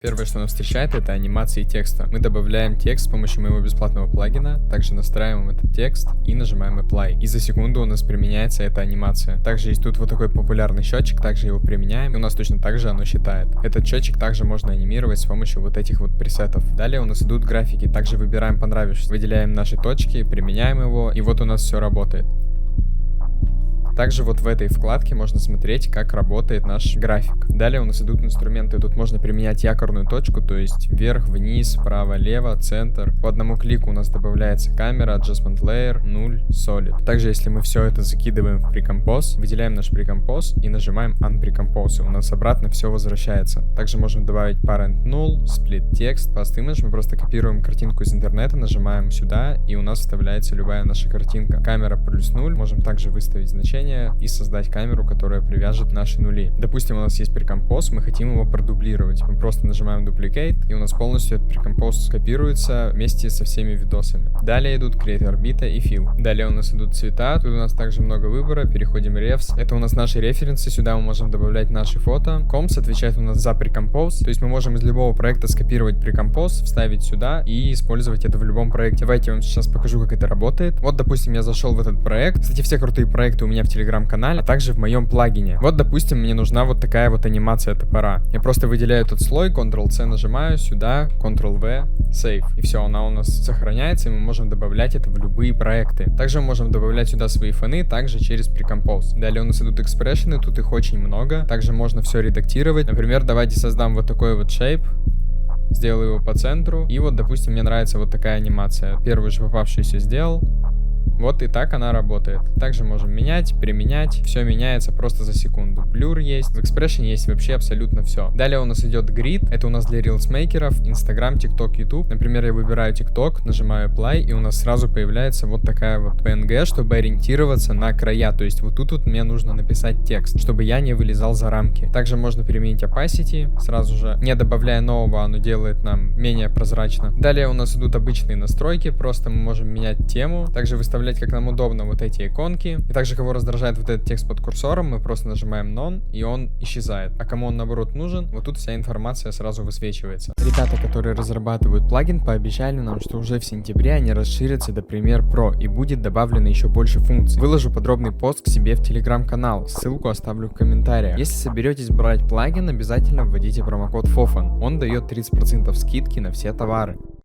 Первое, что нас встречает, это анимации текста. Мы добавляем текст с помощью моего бесплатного плагина, также настраиваем этот текст и нажимаем Apply. И за секунду у нас применяется эта анимация. Также есть тут вот такой популярный счетчик, также его применяем, и у нас точно так же оно считает. Этот счетчик также можно анимировать с помощью вот этих вот пресетов. Далее у нас идут графики, также выбираем понравившийся, выделяем наши точки, применяем его, и вот у нас все работает. Также вот в этой вкладке можно смотреть, как работает наш график. Далее у нас идут инструменты. Тут можно применять якорную точку, то есть вверх, вниз, вправо, лево, центр. По одному клику у нас добавляется камера, adjustment layer, 0, solid. Также если мы все это закидываем в Precompose, выделяем наш Precompose и нажимаем Unprecompose, и у нас обратно все возвращается. Также можем добавить parent null, split text, fast image. Мы просто копируем картинку из интернета, нажимаем сюда, и у нас вставляется любая наша картинка. Камера плюс 0, можем также выставить значение и создать камеру, которая привяжет наши нули. Допустим, у нас есть Precompose, мы хотим его продублировать. Мы просто нажимаем Duplicate, и у нас полностью этот Precompose копируется вместе со всеми видосами. Далее идут Create Orbita и Fill. Далее у нас идут цвета, тут у нас также много выбора, переходим Refs. Это у нас наши референсы, сюда мы можем добавлять наши фото. Comps отвечает у нас за Precompose, то есть мы можем из любого проекта скопировать Precompose, вставить сюда и использовать это в любом проекте. Давайте я вам сейчас покажу, как это работает. Вот, допустим, я зашел в этот проект. Кстати, все крутые проекты у меня в телеграм-канале, а также в моем плагине. Вот, допустим, мне нужна вот такая вот анимация топора. Я просто выделяю этот слой, Ctrl-C нажимаю, сюда, Ctrl-V, Save. И все, она у нас сохраняется, и мы можем добавлять это в любые проекты. Также мы можем добавлять сюда свои фоны, также через Precompose. Далее у нас идут экспрессионы, тут их очень много. Также можно все редактировать. Например, давайте создам вот такой вот shape. Сделаю его по центру. И вот, допустим, мне нравится вот такая анимация. Первую же попавшуюся сделал. Вот и так она работает. Также можем менять, применять. Все меняется просто за секунду. Blur есть, в Expression есть вообще абсолютно все. Далее у нас идет Grid. Это у нас для рилсмейкеров, Instagram, TikTok, YouTube. Например, я выбираю TikTok, нажимаю Apply, и у нас сразу появляется вот такая вот PNG, чтобы ориентироваться на края. То есть вот тут вот мне нужно написать текст, чтобы я не вылезал за рамки. Также можно применить Opacity, сразу же, не добавляя нового, оно делает нам менее прозрачно. Далее у нас идут обычные настройки, просто мы можем менять тему. Также выставлять, как нам удобно, вот эти иконки. И также, кого раздражает вот этот текст под курсором, мы просто нажимаем None, и он исчезает. А кому он, наоборот, нужен, вот тут вся информация сразу высвечивается. Ребята, которые разрабатывают плагин, пообещали нам, что уже в сентябре они расширятся до Premiere Pro, и будет добавлено еще больше функций. Выложу подробный пост к себе в телеграм-канал, ссылку оставлю в комментариях. Если соберетесь брать плагин, обязательно вводите промокод FOFAN. Он дает 30% скидки на все товары.